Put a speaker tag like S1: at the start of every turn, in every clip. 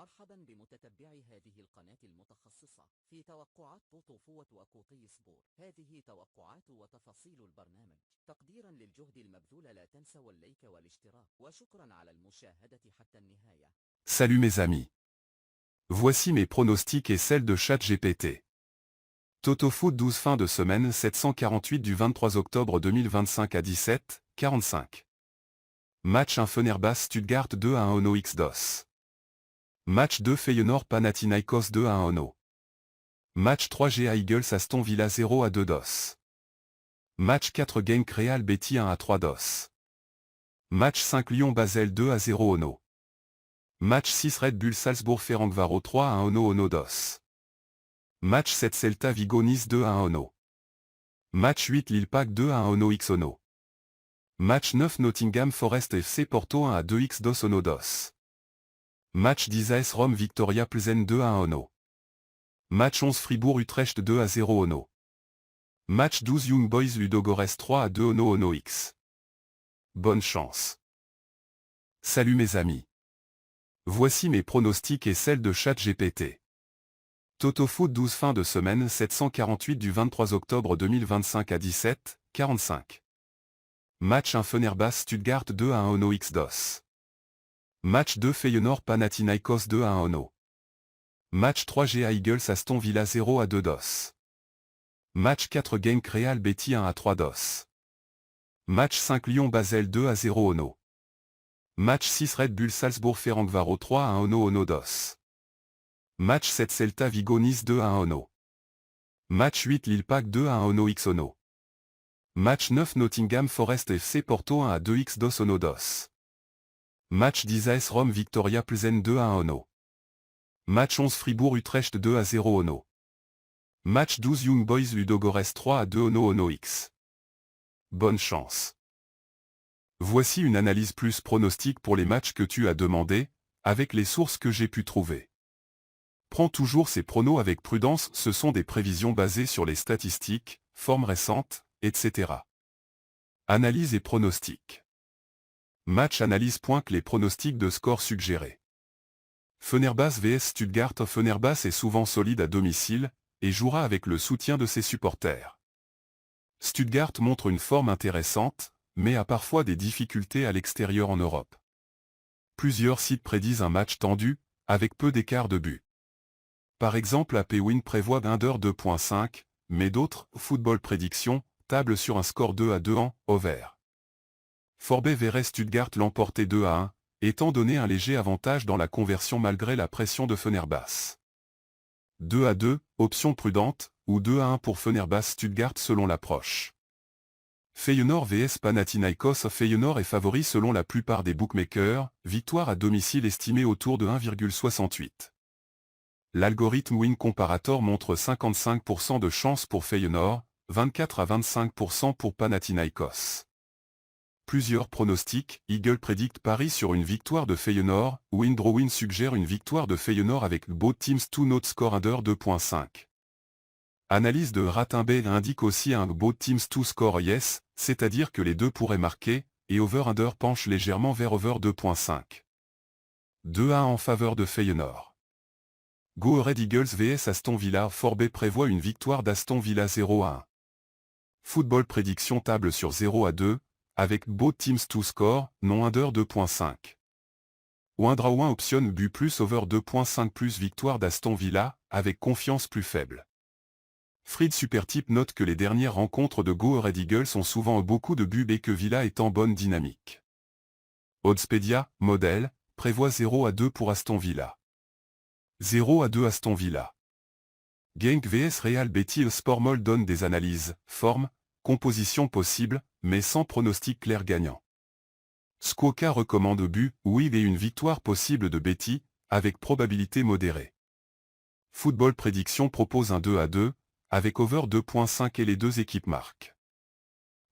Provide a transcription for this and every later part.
S1: مرحبا بمتتبعي هذه القناة المتخصصة في توقعات بوتوفوت وكوطي سبور. هذه توقعات وتفاصيل البرنامج تقديرا للجهد المبذول. لا تنسوا اللايك والاشتراك وشكرا على المشاهدة حتى النهاية.
S2: Salut mes amis. Voici mes pronostics et celles de ChatGPT. Totofoot 12 fin de semaine 748 du 23 octobre 2025 à 17h45. Match 1 Fenerbahçe Stuttgart 2-1 Ono X-DOS. Match 2 Feyenoord Panathinaikos 2-1 Ono. Match 3 GA Eagles Aston Villa 0-2 DOS. Match 4 Genk Real Betis 1-3 DOS. Match 5 Lyon Basel 2-0 Ono. Match 6 Red Bull Salzbourg Ferencváros 3-1 Ono DOS. Match 7 Celta Vigo Nice 2-1 Ono. Match 8 Lille Pâques 2-1 Ono X Ono. Match 9 Nottingham Forest FC Porto 1-2 X DOS Ono DOS. Match 10 AS Rome Victoria Plzen 2-1 Ono. Match 11 Fribourg Utrecht 2-0 Ono. Match 12 Young Boys Ludogorets 3-2 Ono X. Bonne chance. Salut mes amis. Voici mes pronostics et celles de ChatGPT. Totofoot 12 fin de semaine 748 du 23 octobre 2025 à 17h45. Match 1 Fenerbahçe Stuttgart 2-1 Ono X DOS. Match 2 Feyenoord Panathinaikos 2-1 Ono. Match 3 GA Eagles Aston Villa 0-2 DOS. Match 4 Genk Real Betis 1-3 DOS. Match 5 Lyon Basel 2-0 Ono. Match 6 Red Bull Salzbourg Ferencváros 3-1 Ono DOS. Match 7 Celta Vigo Nice 2-1 Ono. Match 8 Lille Pâques 2-1 Ono X Ono. Match 9 Nottingham Forest FC Porto 1-2 X DOS Ono DOS. Match 10 AS Rome Victoria Plzen 2-1 Ono. Match 11 Fribourg Utrecht 2-0 Ono. Match 12 Young Boys Ludogorets 3-2 Ono X. Bonne chance. Voici une analyse plus pronostique pour les matchs que tu as demandé, avec les sources que j'ai pu trouver. Prends toujours ces pronos avec prudence, ce sont des prévisions basées sur les statistiques, formes récentes, etc. Analyse et pronostic. Match analyse pointe les pronostics de score suggérés. Fenerbahçe vs Stuttgart. Fenerbahçe est souvent solide à domicile, et jouera avec le soutien de ses supporters. Stuttgart montre une forme intéressante, mais a parfois des difficultés à l'extérieur en Europe. Plusieurs sites prédisent un match tendu, avec peu d'écart de but. Par exemple APWin prévoit under 2.5, mais d'autres, Football Prédiction, tablent sur un score 2-2 en over. Forbet verrait Stuttgart l'emporter 2-1, étant donné un léger avantage dans la conversion malgré la pression de Fenerbahçe. 2-2, option prudente, ou 2-1 pour Fenerbahçe Stuttgart selon l'approche. Feyenoord vs Panathinaikos. Feyenoord est favori selon la plupart des bookmakers, victoire à domicile estimée autour de 1,68. L'algorithme Win Comparator montre 55% de chance pour Feyenoord, 24 à 25% pour Panathinaikos. Plusieurs pronostics, Eagle Predict parie sur une victoire de Feyenoord, Windrowin suggère une victoire de Feyenoord avec Both Teams to Not Score Under 2.5. Analyse de Ratimbe indique aussi un Both Teams to Score Yes, c'est-à-dire que les deux pourraient marquer, et Over-Under penche légèrement vers Over 2.5. 2-1 en faveur de Feyenoord. Go Red Eagles vs Aston Villa. Forbet prévoit une victoire d'Aston Villa 0-1. Football Prédiction table sur 0-2, avec Both Teams to Score, non Under 2.5. Windraoin optionne but plus Over 2.5 plus victoire d'Aston Villa, avec confiance plus faible. Fried Supertype note que les dernières rencontres de Go Red Eagles ont souvent beaucoup de buts et que Villa est en bonne dynamique. Oddspedia, modèle, prévoit 0-2 pour Aston Villa. 0-2 Aston Villa. Genk vs Real Betis. Sportmol donne des analyses, forme, composition possible, mais sans pronostic clair gagnant. Squawka recommande but, oui et une victoire possible de Betis, avec probabilité modérée. Football Prédiction propose un 2-2, avec over 2.5 et les deux équipes marquent.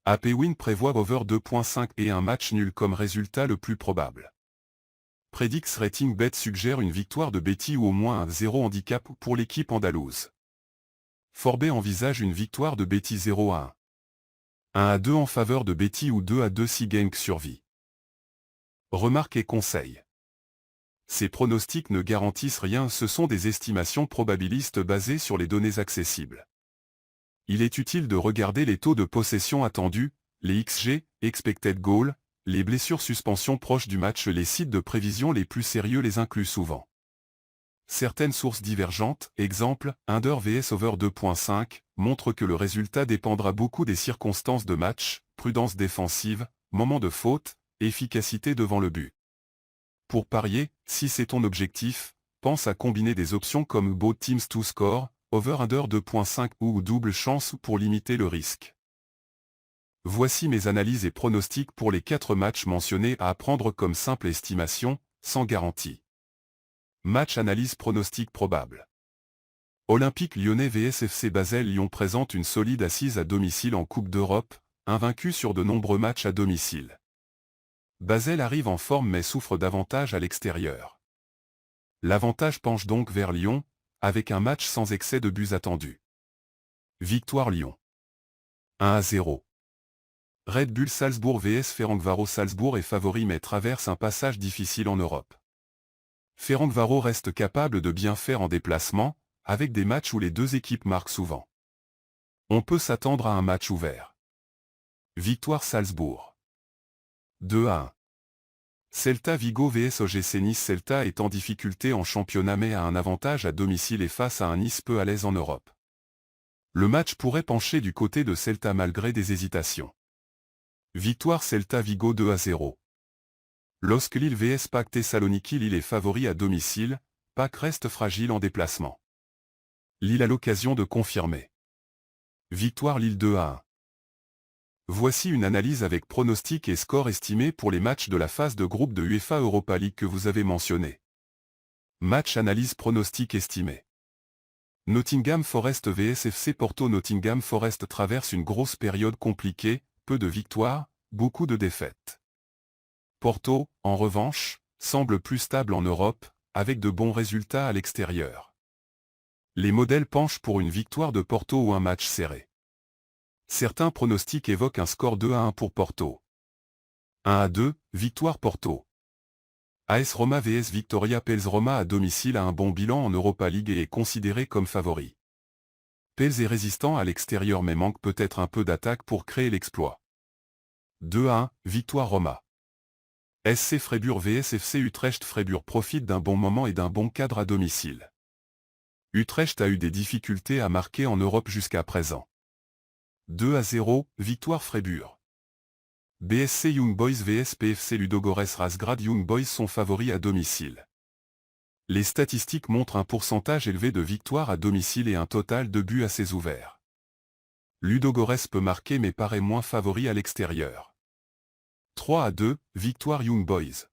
S2: APWin prévoit over 2.5 et un match nul comme résultat le plus probable. Predix Rating Bet suggère une victoire de Betis ou au moins un 0 handicap pour l'équipe andalouse. Forbet envisage une victoire de Betis 0-1. 1-2 en faveur de Betis ou 2-2 si Genk survit. Remarques et conseils. Ces pronostics ne garantissent rien, ce sont des estimations probabilistes basées sur les données accessibles. Il est utile de regarder les taux de possession attendus, les XG, expected goal, les blessures suspension proches du match. Les sites de prévision les plus sérieux les incluent souvent. Certaines sources divergentes, exemple, Under vs Over 2.5, montrent que le résultat dépendra beaucoup des circonstances de match, prudence défensive, moment de faute, efficacité devant le but. Pour parier, si c'est ton objectif, pense à combiner des options comme Both Teams to Score, Over Under 2.5 ou double chance pour limiter le risque. Voici mes analyses et pronostics pour les 4 matchs mentionnés à prendre comme simple estimation, sans garantie. Match analyse pronostic probable. Olympique Lyonnais vs FC Basel. Lyon présente une solide assise à domicile en Coupe d'Europe, invaincu sur de nombreux matchs à domicile. Basel arrive en forme mais souffre davantage à l'extérieur. L'avantage penche donc vers Lyon, avec un match sans excès de buts attendus. Victoire Lyon. 1-0. Red Bull Salzbourg vs Ferencváros. Salzbourg est favori mais traverse un passage difficile en Europe. Ferencváros reste capable de bien faire en déplacement, avec des matchs où les deux équipes marquent souvent. On peut s'attendre à un match ouvert. Victoire Salzbourg. 2-1. Celta Vigo vs OGC Nice. Celta est en difficulté en championnat mais a un avantage à domicile et face à un Nice peu à l'aise en Europe. Le match pourrait pencher du côté de Celta malgré des hésitations. Victoire Celta Vigo 2-0. LOSC Lille vs PAOK Thessaloniki. Lille est favori à domicile, PAOK reste fragile en déplacement. Lille a l'occasion de confirmer. Victoire Lille 2-1. Voici une analyse avec pronostic et score estimé pour les matchs de la phase de groupe de UEFA Europa League que vous avez mentionné. Match analyse pronostic estimé. Nottingham Forest vs FC Porto. Nottingham Forest traverse une grosse période compliquée, peu de victoires, beaucoup de défaites. Porto, en revanche, semble plus stable en Europe, avec de bons résultats à l'extérieur. Les modèles penchent pour une victoire de Porto ou un match serré. Certains pronostics évoquent un score 2-1 pour Porto. 1-2, victoire Porto. AS Roma vs Victoria Pels. Roma à domicile a un bon bilan en Europa League et est considéré comme favori. Pels est résistant à l'extérieur mais manque peut-être un peu d'attaque pour créer l'exploit. 2-1, victoire Roma. SC Freiburg vs FC Utrecht. Freiburg profite d'un bon moment et d'un bon cadre à domicile. Utrecht a eu des difficultés à marquer en Europe jusqu'à présent. 2-0, victoire Freiburg. BSC Young Boys vs PFC Ludogorets Razgrad. Young Boys sont favoris à domicile. Les statistiques montrent un pourcentage élevé de victoires à domicile et un total de buts assez ouvert. Ludogorets peut marquer mais paraît moins favori à l'extérieur. 3-2, victoire Young Boys.